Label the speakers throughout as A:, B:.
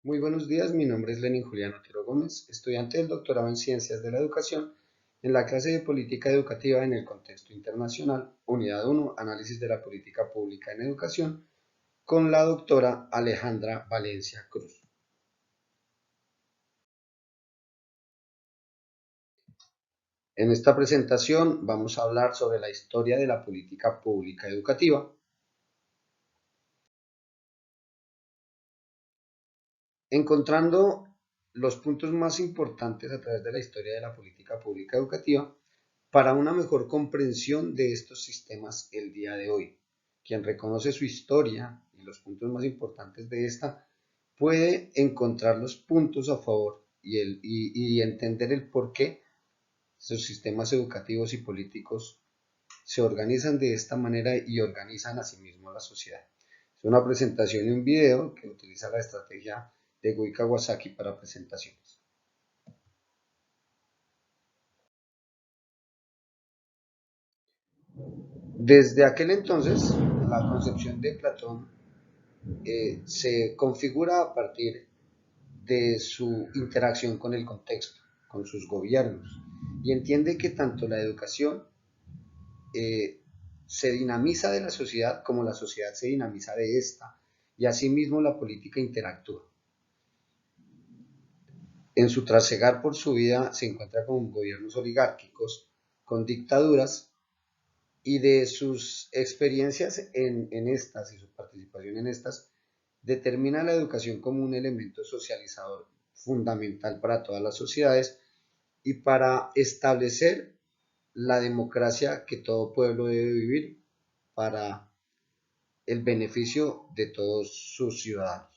A: Muy buenos días, mi nombre es Lenin Julián Otero Gómez, estudiante del doctorado en Ciencias de la Educación, en la clase de Política Educativa en el Contexto Internacional, Unidad 1, Análisis de la Política Pública en Educación, con la doctora Alejandra Valencia Cruz. En esta presentación vamos a hablar sobre la historia de la política pública educativa. Encontrando los puntos más importantes a través de la historia de la política pública educativa para una mejor comprensión de estos sistemas el día de hoy. Quien reconoce su historia y los puntos más importantes de esta puede encontrar los puntos a favor y entender el por qué sus sistemas educativos y políticos se organizan de esta manera y organizan a sí mismo la sociedad. Es una presentación y un video que utiliza la estrategia de Gui Kawasaki para presentaciones. Desde aquel entonces, la concepción de Platón se configura a partir de su interacción con el contexto, con sus gobiernos, y entiende que tanto la educación eh, se dinamiza de la sociedad como la sociedad se dinamiza de esta, y asimismo la política interactúa. En su trasegar por su vida se encuentra con gobiernos oligárquicos, con dictaduras, y de sus experiencias en estas y su participación en estas, determina la educación como un elemento socializador fundamental para todas las sociedades y para establecer la democracia que todo pueblo debe vivir para el beneficio de todos sus ciudadanos.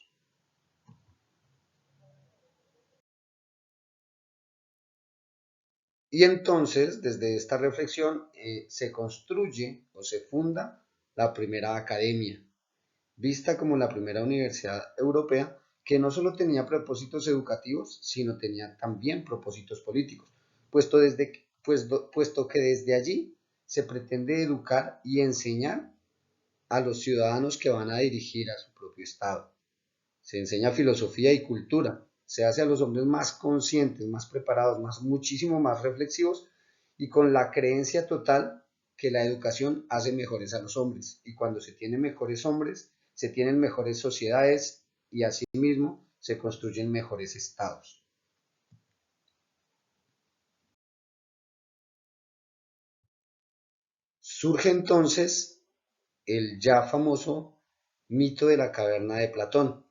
A: Y entonces, desde esta reflexión, se construye o se funda la primera academia, vista como la primera universidad europea que no solo tenía propósitos educativos, sino tenía también propósitos políticos, puesto que desde allí se pretende educar y enseñar a los ciudadanos que van a dirigir a su propio Estado. Se enseña filosofía y cultura, se hace a los hombres más conscientes, más preparados, muchísimo más reflexivos y con la creencia total que la educación hace mejores a los hombres. Y cuando se tienen mejores hombres, se tienen mejores sociedades y asimismo se construyen mejores estados. Surge entonces el ya famoso mito de la caverna de Platón,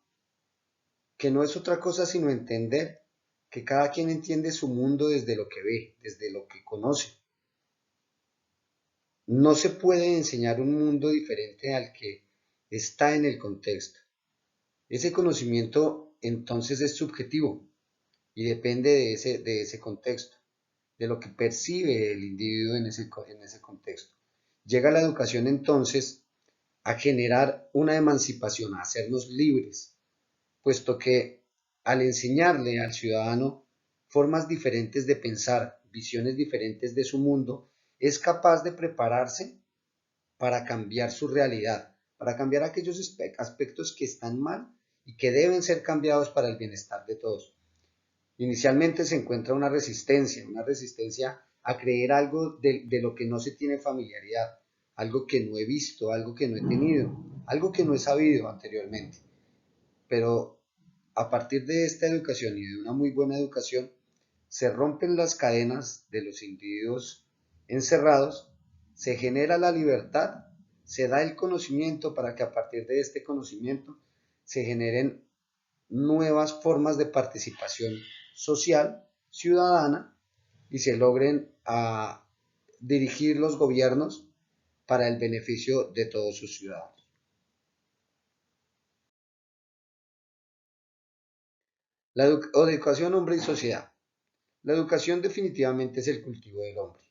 A: que no es otra cosa sino entender que cada quien entiende su mundo desde lo que ve, desde lo que conoce. No se puede enseñar un mundo diferente al que está en el contexto. Ese conocimiento entonces es subjetivo y depende de ese contexto, de lo que percibe el individuo en ese contexto. Llega la educación entonces a generar una emancipación, a hacernos libres, puesto que al enseñarle al ciudadano formas diferentes de pensar, visiones diferentes de su mundo, es capaz de prepararse para cambiar su realidad, para cambiar aquellos aspectos que están mal y que deben ser cambiados para el bienestar de todos. Inicialmente se encuentra una resistencia a creer algo de lo que no se tiene familiaridad, algo que no he visto, algo que no he tenido, algo que no he sabido anteriormente. Pero a partir de esta educación y de una muy buena educación, se rompen las cadenas de los individuos encerrados, se genera la libertad, se da el conocimiento para que a partir de este conocimiento se generen nuevas formas de participación social, ciudadana, y se logren dirigir los gobiernos para el beneficio de todos sus ciudadanos. La educación, hombre y sociedad. La educación definitivamente es el cultivo del hombre.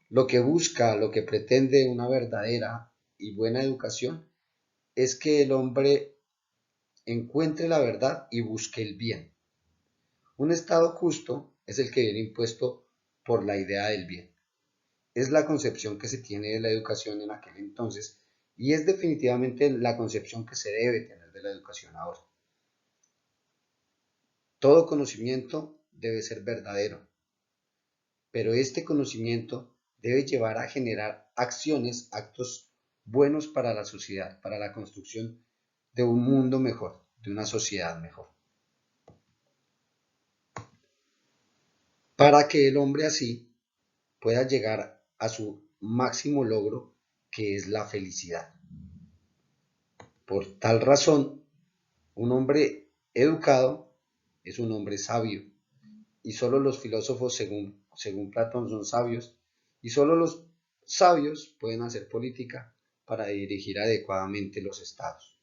A: Lo que busca, lo que pretende una verdadera y buena educación es que el hombre encuentre la verdad y busque el bien. Un Estado justo es el que viene impuesto por la idea del bien. Es la concepción que se tiene de la educación en aquel entonces y es definitivamente la concepción que se debe tener de la educación ahora. Todo conocimiento debe ser verdadero, pero este conocimiento debe llevar a generar acciones, actos buenos para la sociedad, para la construcción de un mundo mejor, de una sociedad mejor. Para que el hombre así pueda llegar a su máximo logro, que es la felicidad. Por tal razón, un hombre educado es un hombre sabio, y solo los filósofos, según Platón, son sabios, y solo los sabios pueden hacer política para dirigir adecuadamente los estados,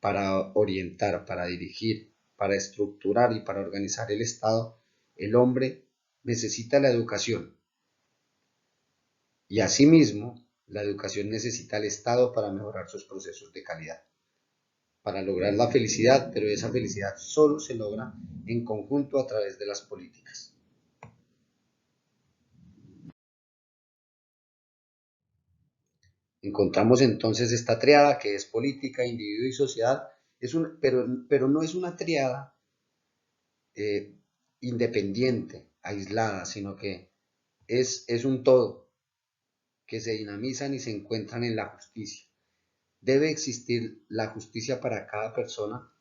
A: para orientar, para dirigir, para estructurar y para organizar el estado. El hombre necesita la educación, y asimismo la educación necesita al estado para mejorar sus procesos de calidad, para lograr la felicidad, pero esa felicidad solo se logra en conjunto a través de las políticas. Encontramos entonces esta triada que es política, individuo y sociedad, pero no es una triada eh, independiente, aislada, sino que es un todo, que se dinamizan y se encuentran en la justicia. Debe existir la justicia para cada persona,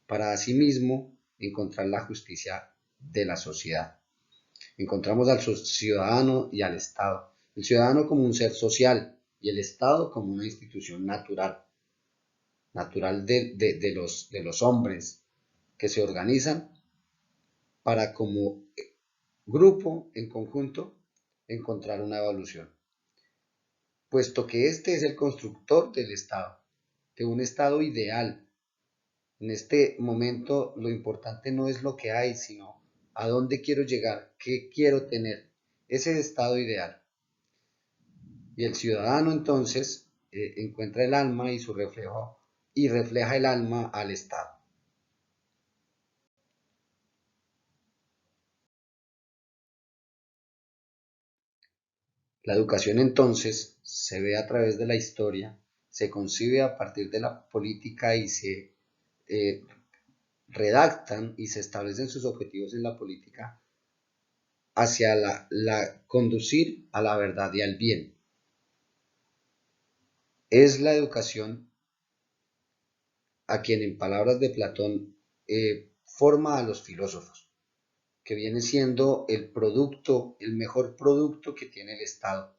A: para asimismo encontrar la justicia de la sociedad. Encontramos al ciudadano y al Estado. El ciudadano como un ser social y el Estado como una institución natural, natural de los hombres que se organizan para como grupo, en conjunto, encontrar una evolución. Puesto que este es el constructor del Estado, de un Estado ideal. En este momento lo importante no es lo que hay, sino a dónde quiero llegar, qué quiero tener, ese estado ideal. Y el ciudadano entonces encuentra el alma y su reflejo y refleja el alma al Estado. La educación entonces se ve a través de la historia, se concibe a partir de la política y se eh, redactan y se establecen sus objetivos en la política hacia la conducir a la verdad y al bien. Es la educación a quien en palabras de Platón forma a los filósofos, que viene siendo el producto, el mejor producto que tiene el Estado.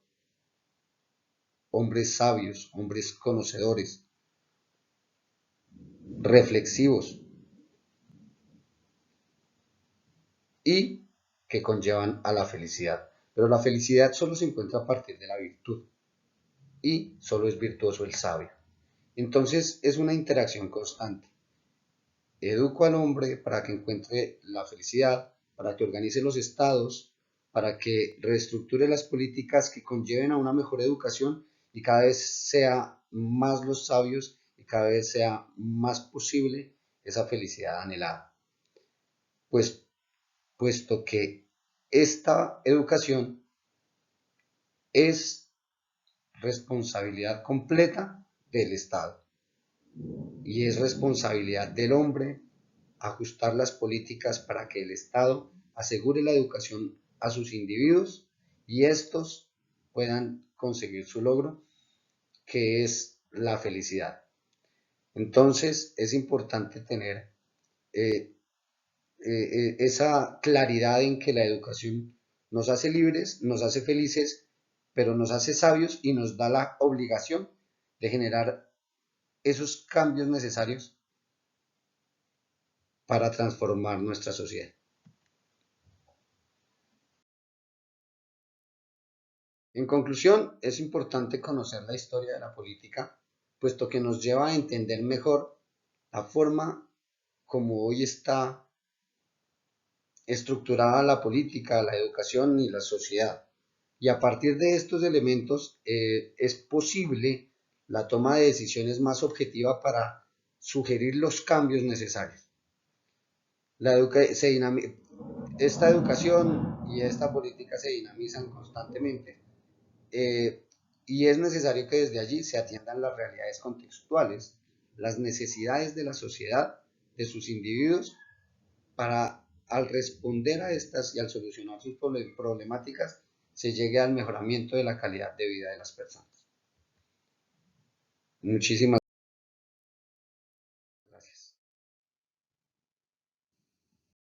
A: Hombres sabios, hombres conocedores, reflexivos y que conllevan a la felicidad. Pero la felicidad solo se encuentra a partir de la virtud y solo es virtuoso el sabio. Entonces es una interacción constante. Educo al hombre para que encuentre la felicidad, para que organice los estados, para que reestructure las políticas que conlleven a una mejor educación y cada vez sea más los sabios y cada vez sea más posible esa felicidad anhelada. Pues, puesto que esta educación es responsabilidad completa del Estado y es responsabilidad del hombre ajustar las políticas para que el Estado asegure la educación a sus individuos y estos puedan conseguir su logro, que es la felicidad. Entonces es importante tener eh, esa claridad en que la educación nos hace libres, nos hace felices, pero nos hace sabios y nos da la obligación de generar esos cambios necesarios para transformar nuestra sociedad. En conclusión, es importante conocer la historia de la política, puesto que nos lleva a entender mejor la forma como hoy está estructurada la política, la educación y la sociedad. Y a partir de estos elementos es posible la toma de decisiones más objetiva para sugerir los cambios necesarios. La educa se esta educación y esta política se dinamizan constantemente y es necesario que desde allí se atiendan las realidades contextuales, las necesidades de la sociedad, de sus individuos para al responder a estas y al solucionar sus problemáticas, se llegue al mejoramiento de la calidad de vida de las personas. Muchísimas